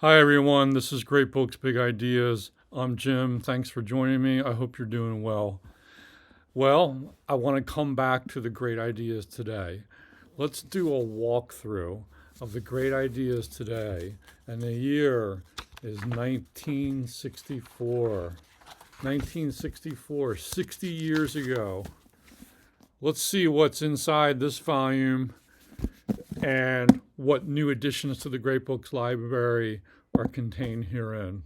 Hi everyone, this is Great Books, Big Ideas. I'm Jim. Thanks for joining me. I hope you're doing well. Well, I want to come back to the great ideas today. Let's do a walkthrough of the great ideas today. And the year is 1964. 1964, 60 years ago. Let's see what's inside this volume and what new additions to the Great Books Library are contained herein.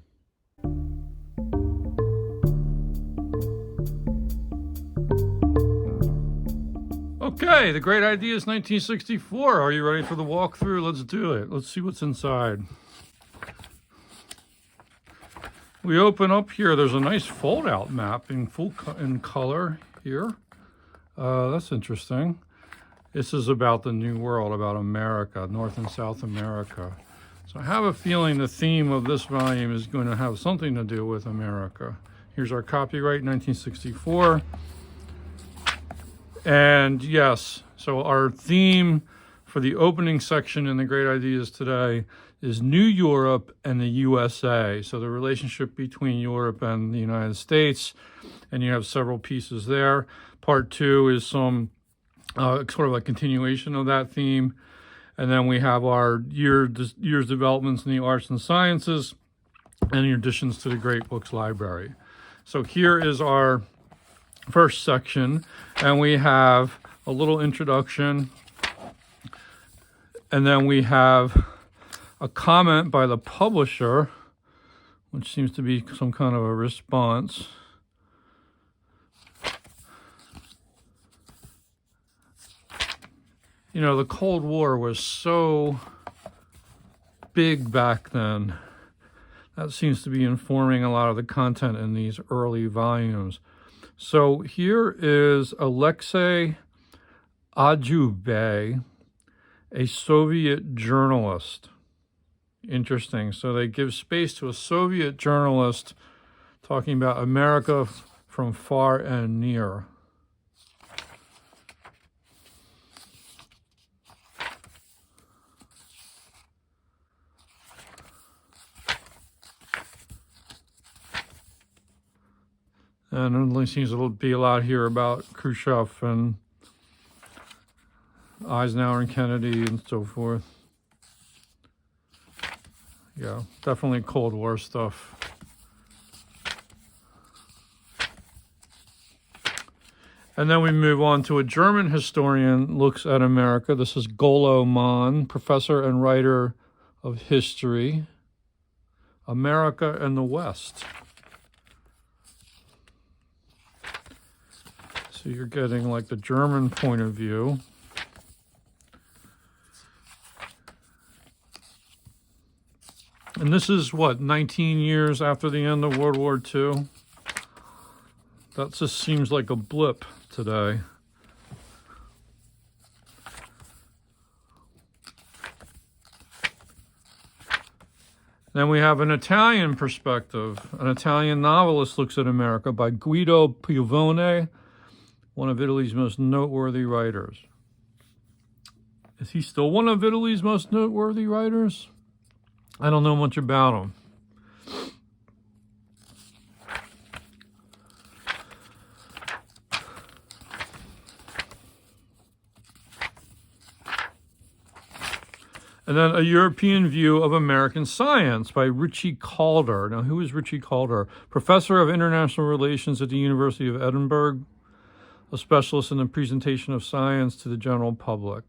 Okay, the Great Ideas 1964. Are you ready for the walkthrough? Let's do it. Let's see what's inside. We open up here. There's a nice fold-out map in in color here. That's interesting. This is about the New World, about America, North and South America. So I have a feeling the theme of this volume is going to have something to do with America. Here's our copyright, 1964. And yes, so our theme for the opening section in the Great Ideas today is New Europe and the U.S.A. So the relationship between Europe and the United States, and you have several pieces there. Part two is some sort of a continuation of that theme. And then we have our year's developments in the arts and sciences and the additions to the Great Books Library. So here is our first section, and we have a little introduction, and then we have a comment by the publisher, which seems to be some kind of a response. You know, the Cold War was so big back then. That seems to be informing a lot of the content in these early volumes. So here is Alexei Adzhubei, a Soviet journalist. Interesting. So they give space to a Soviet journalist talking about America from far and near. And there only seems to be a lot here about Khrushchev and Eisenhower and Kennedy and so forth. Yeah, definitely Cold War stuff. And then we move on to a German historian looks at America. This is Golo Mann, professor and writer of history, America and the West. So you're getting like the German point of view. And this is what, 19 years after the end of World War II? That just seems like a blip today. Then we have an Italian perspective. An Italian novelist looks at America by Guido Piovene, one of Italy's most noteworthy writers. Is he still one of Italy's most noteworthy writers? I don't know much about him. And then a European view of American science by Ritchie Calder. Now, who is Ritchie Calder? Professor of International Relations at the University of Edinburgh, a specialist in the presentation of science to the general public.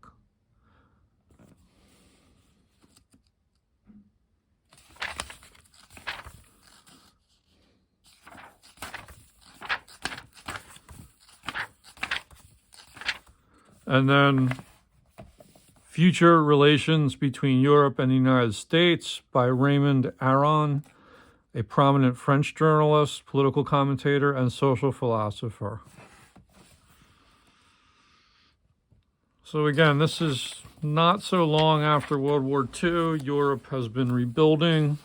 And then Future Relations Between Europe and the United States by Raymond Aron, a prominent French journalist, political commentator, and social philosopher. So again, this is not so long after World War II. Europe has been rebuilding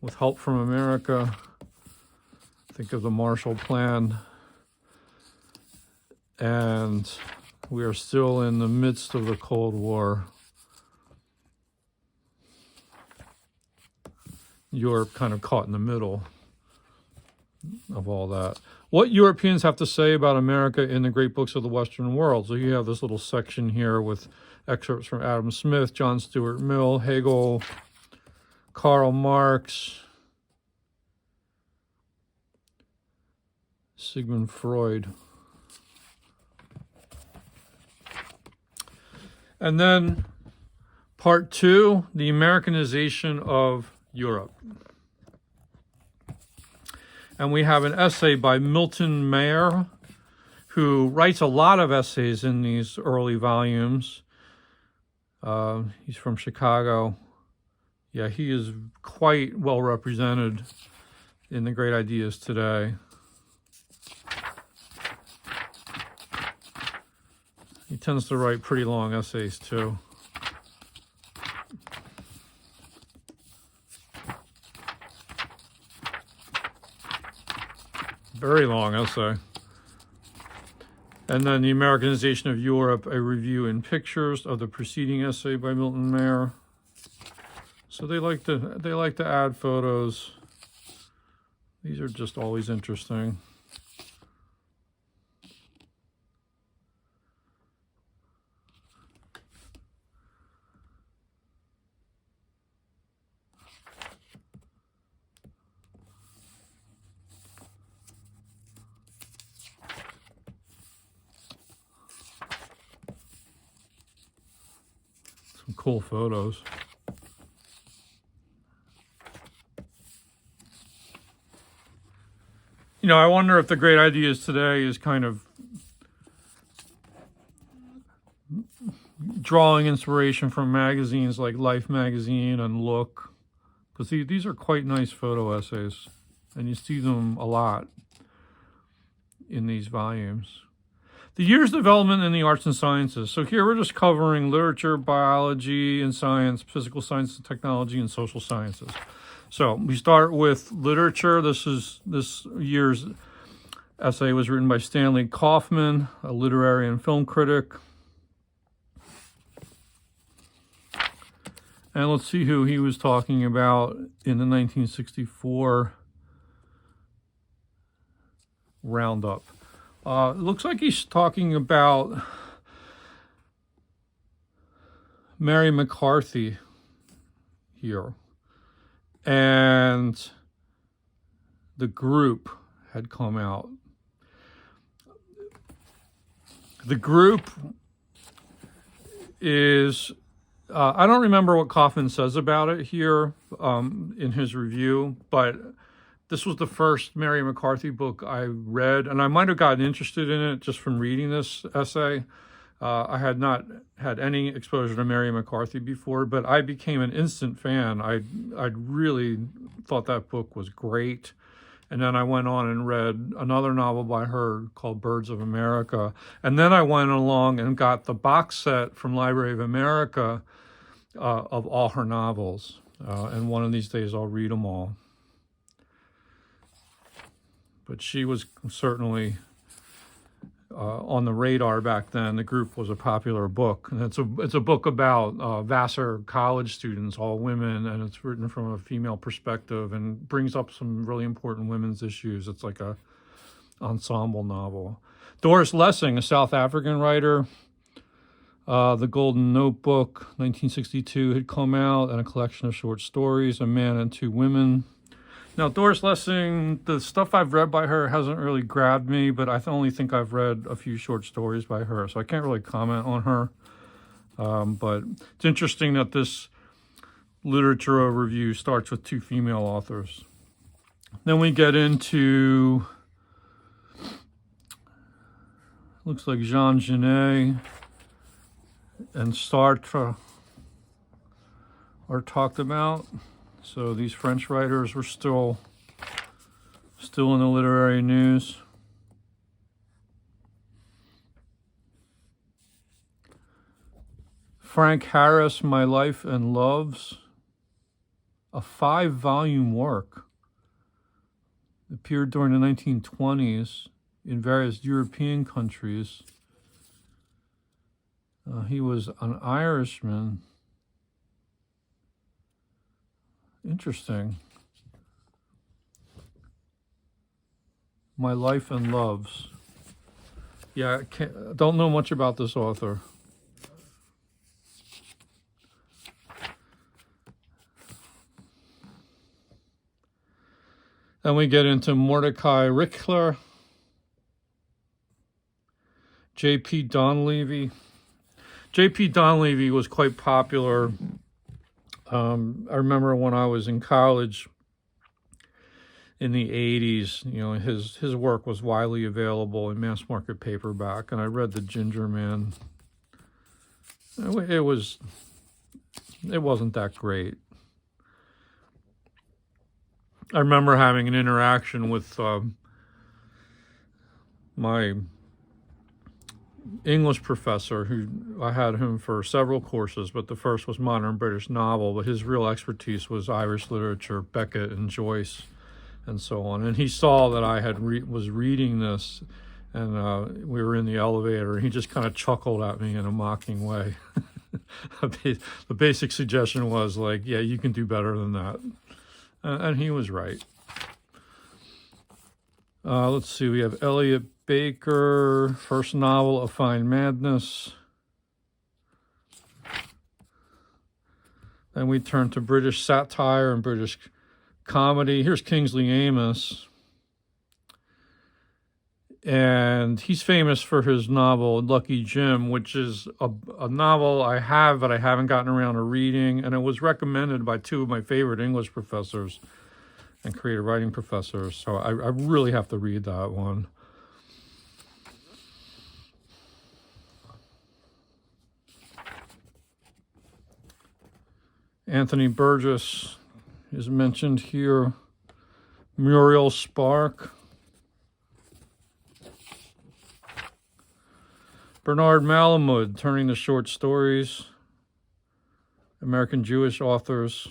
with help from America. Think of the Marshall Plan. And we are still in the midst of the Cold War. Europe kind of caught in the middle of all that. What Europeans have to say about America in the great books of the Western world. So you have this little section here with excerpts from Adam Smith, John Stuart Mill, Hegel, Karl Marx, Sigmund Freud. And then part 2, the Americanization of Europe. And we have an essay by Milton Mayer, who writes a lot of essays in these early volumes. He's from Chicago. Yeah, he is quite well represented in the great ideas today. He tends to write pretty long essays, too. Very long essay. And then the Americanization of Europe, a review in pictures of the preceding essay by Milton Mayer. So they like to add photos. These are just always interesting. Some cool photos. You know, I wonder if the great ideas today is kind of drawing inspiration from magazines like Life magazine and Look, because these are quite nice photo essays, and you see them a lot in these volumes. The years of development in the arts and sciences. So here we're just covering literature, biology and science, physical science and technology, and social sciences. So we start with literature. This year's essay was written by Stanley Kaufman, a literary and film critic. And let's see who he was talking about in the 1964 roundup. It looks like he's talking about Mary McCarthy here. And the group had come out. The group is, I don't remember what Kaufman says about it here in his review, but this was the first Mary McCarthy book I read, and I might have gotten interested in it just from reading this essay. I had not had any exposure to Mary McCarthy before, but I became an instant fan. I really thought that book was great. And then I went on and read another novel by her called Birds of America. And then I went along and got the box set from Library of America of all her novels. And one of these days I'll read them all. But she was certainly on the radar back then. The group was a popular book, and it's a book about Vassar college students, all women, and it's written from a female perspective and brings up some really important women's issues. It's like a ensemble novel. Doris Lessing, a South African writer, The Golden Notebook, 1962 had come out, and a collection of short stories, A Man and Two Women. Now, Doris Lessing, the stuff I've read by her hasn't really grabbed me, but I only think I've read a few short stories by her, so I can't really comment on her. But it's interesting that this literature review starts with two female authors. Then we get into, looks like Jean Genet and Sartre are talked about. So these French writers were still in the literary news. Frank Harris, My Life and Loves, a 5-volume work, appeared during the 1920s in various European countries. He was an Irishman. Interesting. My Life and Loves. Yeah, I don't know much about this author. Then we get into Mordecai Richler, J.P. Donlevy. J.P. Donlevy was quite popular. I remember when I was in college in the 80s, you know, his work was widely available in mass market paperback, and I read The Ginger Man. It wasn't that great. I remember having an interaction with my English professor, who I had him for several courses, but the first was modern British novel, but his real expertise was Irish literature, Beckett and Joyce, and so on. And he saw that I was reading this, and we were in the elevator, and he just kind of chuckled at me in a mocking way. The basic suggestion was like, yeah, you can do better than that. And he was right. Let's see, we have Elliot Baker, first novel, A Fine Madness. Then we turn to British satire and British comedy. Here's Kingsley Amis. And he's famous for his novel, Lucky Jim, which is a novel I have, but I haven't gotten around to reading. And it was recommended by two of my favorite English professors and creative writing professors. So I really have to read that one. Anthony Burgess is mentioned here. Muriel Spark. Bernard Malamud, turning to short stories. American Jewish authors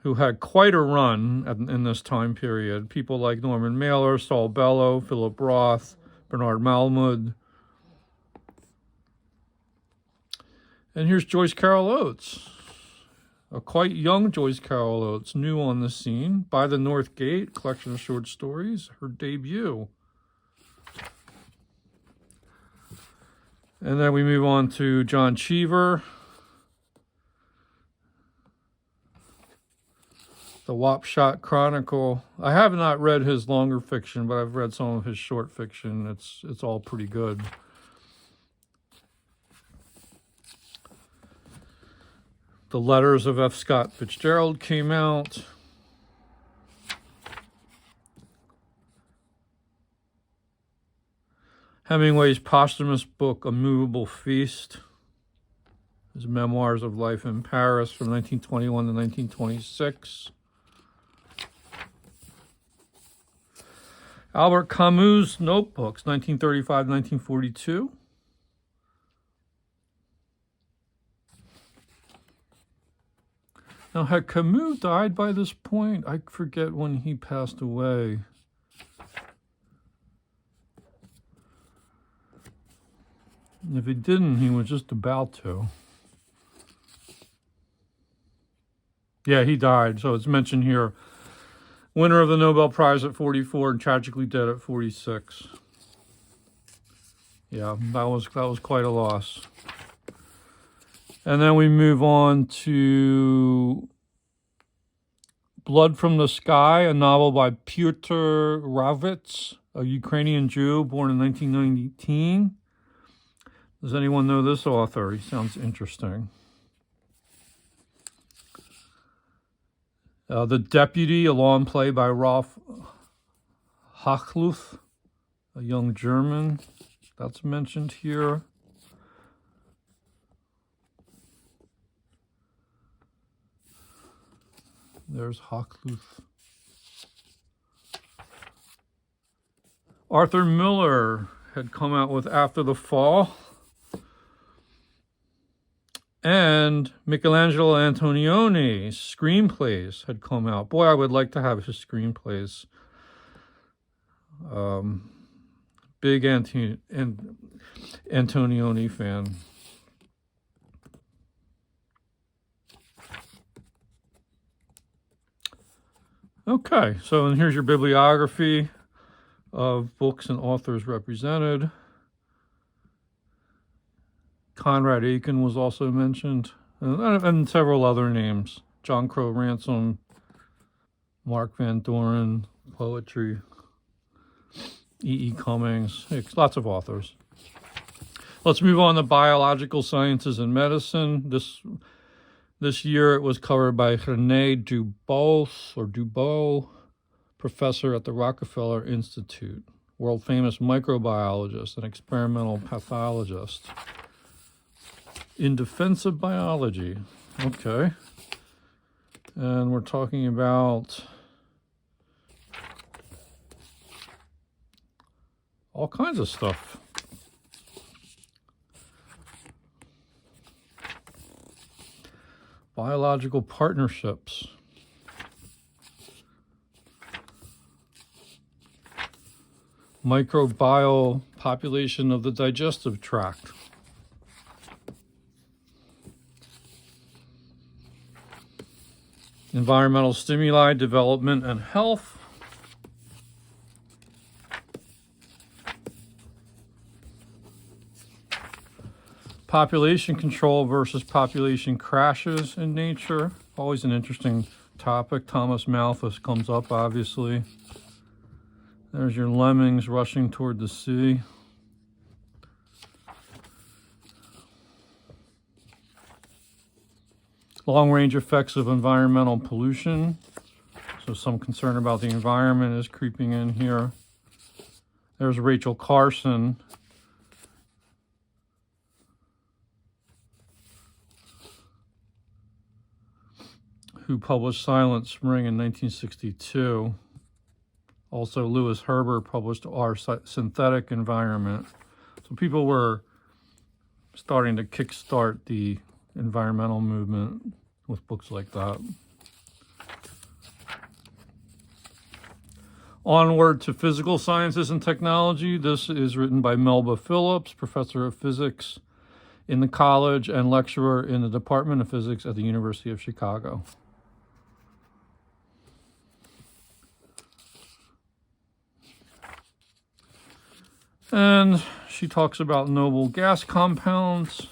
who had quite a run in this time period. People like Norman Mailer, Saul Bellow, Philip Roth, Bernard Malamud. And here's Joyce Carol Oates, a quite young Joyce Carol Oates, new on the scene. By the North Gate, collection of short stories, her debut. And then we move on to John Cheever, The Wapshot Chronicle. I have not read his longer fiction, but I've read some of his short fiction. It's all pretty good. The Letters of F. Scott Fitzgerald came out. Hemingway's posthumous book, A Movable Feast, his memoirs of life in Paris from 1921 to 1926. Albert Camus' Notebooks, 1935 to 1942. Now, had Camus died by this point? I forget when he passed away. If he didn't, he was just about to. Yeah, he died. So it's mentioned here. Winner of the Nobel Prize at 44 and tragically dead at 46. Yeah, that was quite a loss. And then we move on to Blood from the Sky, a novel by Pyotr Ravitz, a Ukrainian Jew born in 1919. Does anyone know this author? He sounds interesting. The Deputy, a long play by Rolf Hachluth, a young German. That's mentioned here. There's Hachluth. Arthur Miller had come out with After the Fall. And Michelangelo Antonioni's screenplays had come out. Boy, I would like to have his screenplays. Big Antonioni fan. Okay, so and here's your bibliography of books and authors represented. Conrad Aiken was also mentioned, and several other names. John Crow Ransom, Mark Van Doren, poetry, E. Cummings, lots of authors. Let's move on to biological sciences and medicine. This year it was covered by René Dubois, professor at the Rockefeller Institute, world-famous microbiologist and experimental pathologist. In defense of biology. Okay. And we're talking about all kinds of stuff. Biological partnerships. Microbial population of the digestive tract. Environmental stimuli, development, and health. Population control versus population crashes in nature. Always an interesting topic. Thomas Malthus comes up, obviously. There's your lemmings rushing toward the sea. Long-range effects of environmental pollution. So some concern about the environment is creeping in here. There's Rachel Carson. Who published Silent Spring in 1962. Also, Lewis Herbert published Our Synthetic Environment. So people were starting to kickstart the environmental movement with books like that. Onward to Physical Sciences and Technology. This is written by Melba Phillips, professor of physics in the college and lecturer in the Department of Physics at the University of Chicago. And she talks about noble gas compounds,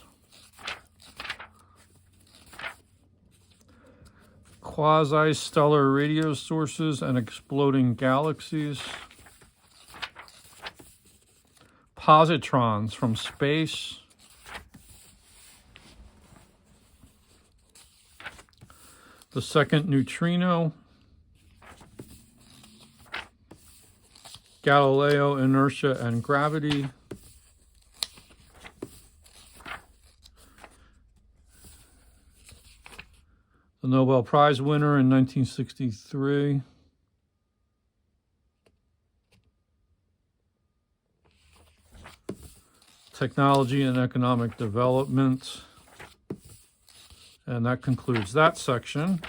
quasi-stellar radio sources and exploding galaxies, positrons from space, the second neutrino, Galileo, inertia and gravity, the Nobel Prize winner in 1963, technology and economic development, and that concludes that section.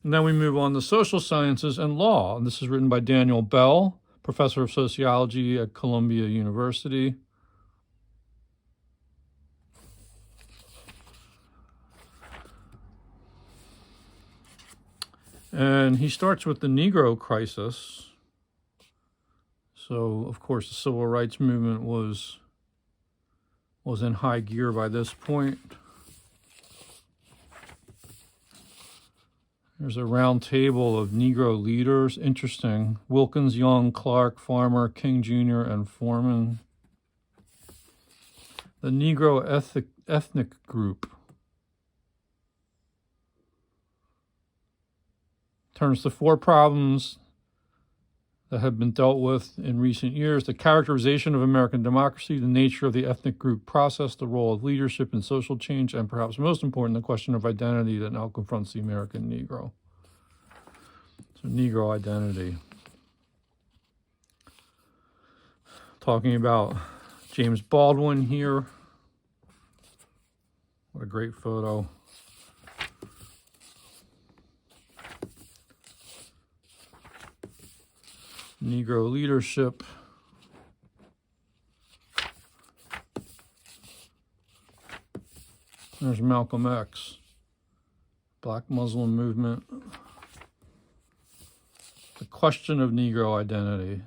And then we move on to social sciences and law. And this is written by Daniel Bell, professor of sociology at Columbia University. And he starts with the Negro crisis. So, of course, the civil rights movement was in high gear by this point. There's a round table of Negro leaders. Interesting. Wilkins, Young, Clark, Farmer, King Jr., and Foreman. The Negro ethnic group turns to four problems that have been dealt with in recent years: the characterization of American democracy, the nature of the ethnic group process, the role of leadership in social change, and perhaps most important, the question of identity that now confronts the American Negro. So Negro identity. Talking about James Baldwin here. What a great photo. Negro leadership. There's Malcolm X. Black Muslim movement. Question of Negro Identity.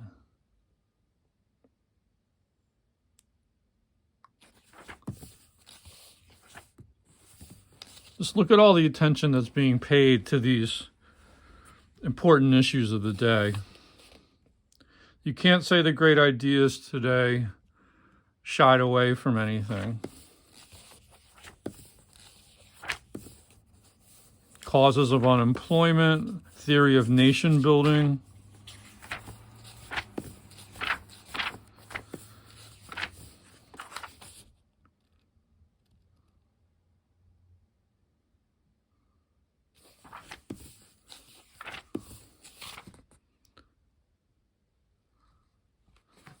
Just look at all the attention that's being paid to these important issues of the day. You can't say the great ideas today shied away from anything. Causes of unemployment, theory of nation building.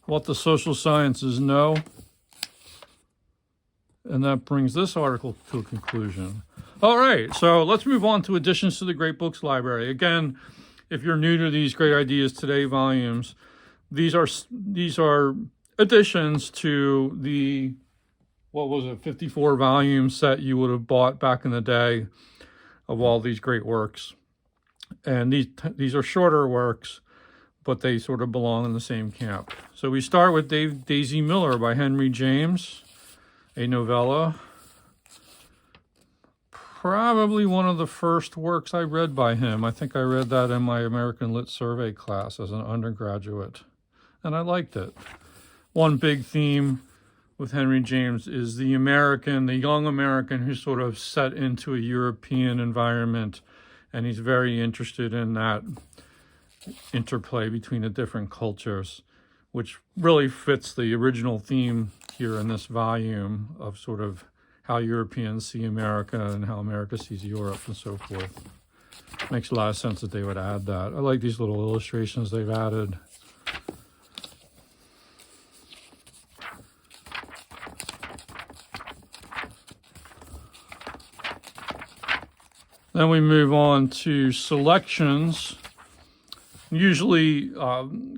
What the social sciences know. And that brings this article to a conclusion. All right, so let's move on to additions to the Great Books Library. Again, if you're new to these Great Ideas Today volumes, these are additions to the, 54 volume set you would have bought back in the day of all these great works. And these are shorter works, but they sort of belong in the same camp. So we start with Daisy Miller by Henry James, a novella. Probably one of the first works I read by him. I think I read that in my American Lit Survey class as an undergraduate, and I liked it. One big theme with Henry James is the young American who's sort of set into a European environment, and he's very interested in that interplay between the different cultures, which really fits the original theme here in this volume of sort of how Europeans see America and how America sees Europe and so forth. Makes a lot of sense that they would add that. I like these little illustrations they've added. Then we move on to selections. Usually,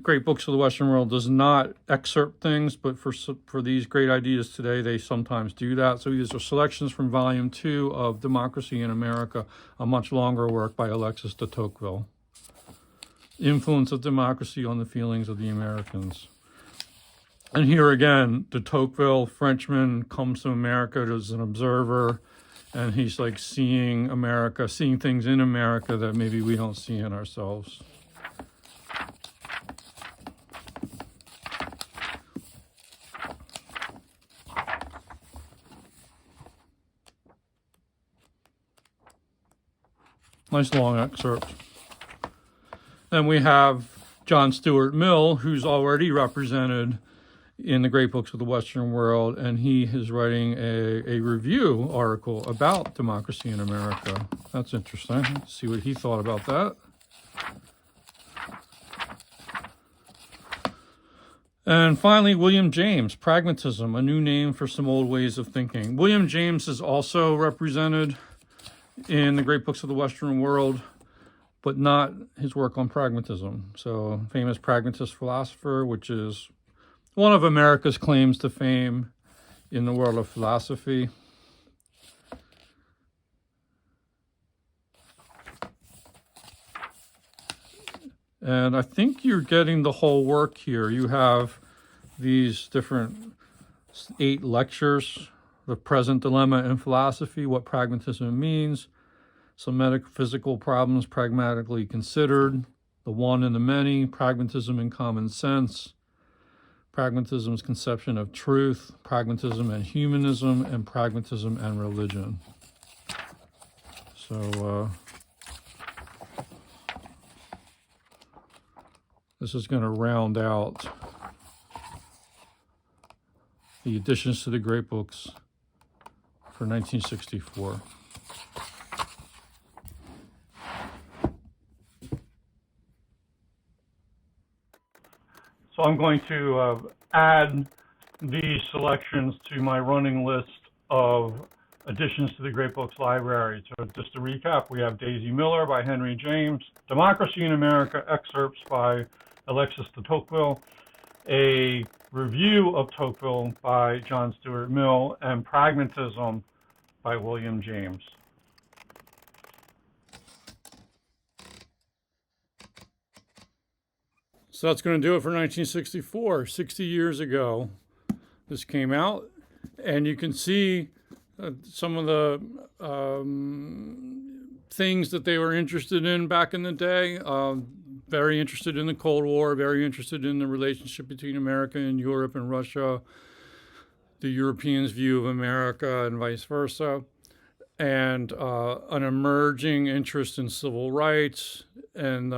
Great Books of the Western World does not excerpt things, but for these Great Ideas Today, they sometimes do that. So these are selections from Volume 2 of Democracy in America, a much longer work by Alexis de Tocqueville. Influence of Democracy on the Feelings of the Americans. And here again, de Tocqueville, Frenchman, comes to America as an observer, and he's like seeing America, seeing things in America that maybe we don't see in ourselves. Nice long excerpt. Then we have John Stuart Mill, who's already represented in the Great Books of the Western World, and he is writing a review article about democracy in America. That's interesting. Let's see what he thought about that. And finally, William James, Pragmatism, a new name for some old ways of thinking. William James is also represented in the Great Books of the Western World, but not his work on pragmatism. So, famous pragmatist philosopher, which is one of America's claims to fame in the world of philosophy. And I think you're getting the whole work here. You have these different 8 lectures: the present dilemma in philosophy, what pragmatism means, some metaphysical problems pragmatically considered, the one and the many, pragmatism and common sense, pragmatism's conception of truth, pragmatism and humanism, and pragmatism and religion. So this is going to round out the additions to the Great Books for 1964. So I'm going to add these selections to my running list of additions to the Great Books Library. So just to recap, we have Daisy Miller by Henry James, Democracy in America, excerpts by Alexis de Tocqueville, a review of Tocqueville by John Stuart Mill, and Pragmatism by William James. So that's going to do it for 1964. 60 years ago, this came out, and you can see some of the things that they were interested in back in the day. Very interested in the Cold War, very interested in the relationship between America and Europe and Russia, the Europeans' view of America and vice versa, and an emerging interest in civil rights, and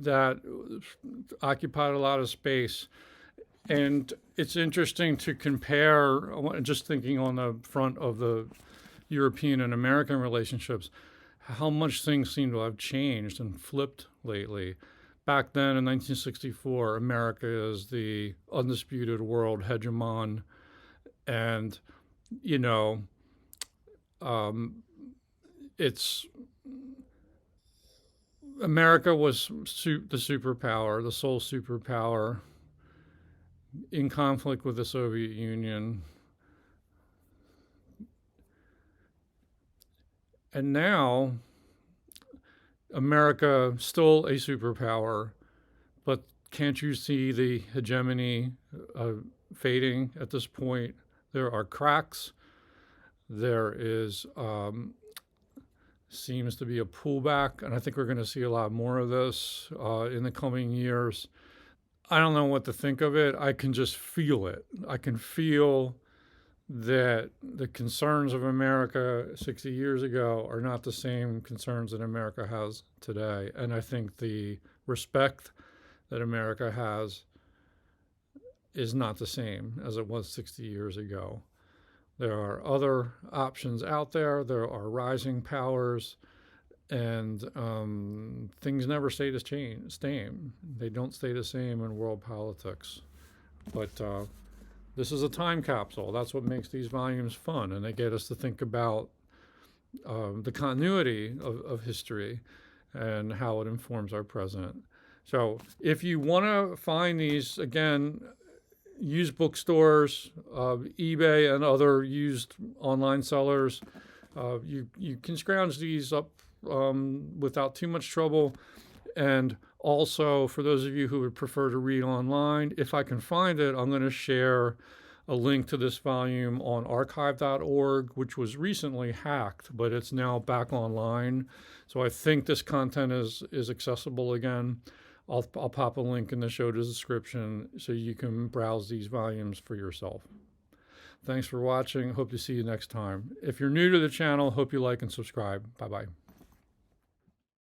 that occupied a lot of space. And it's interesting to compare, just thinking on the front of the European and American relationships, how much things seem to have changed and flipped lately. Back then in 1964, America is the undisputed world hegemon. And, you know, America was the superpower, the sole superpower, in conflict with the Soviet Union. And now, America still a superpower, but can't you see the hegemony fading at this point? There are cracks. There is seems to be a pullback, and I think we're going to see a lot more of this in the coming years. I don't know what to think of it. I can just feel it. I can feel that the concerns of America 60 years ago are not the same concerns that America has today. And I think the respect that America has is not the same as it was 60 years ago. There are other options out there. There are rising powers, and things never stay the same. They don't stay the same in world politics. But this is a time capsule. That's what makes these volumes fun, and they get us to think about the continuity of history and how it informs our present. So if you want to find these, again, used bookstores, eBay and other used online sellers, you can scrounge these up without too much trouble. And also, for those of you who would prefer to read online, if I can find it, I'm going to share a link to this volume on archive.org, which was recently hacked, but it's now back online. So I think this content is accessible again. I'll pop a link in the show description so you can browse these volumes for yourself. Thanks for watching. Hope to see you next time. If you're new to the channel, hope you like and subscribe. Bye-bye.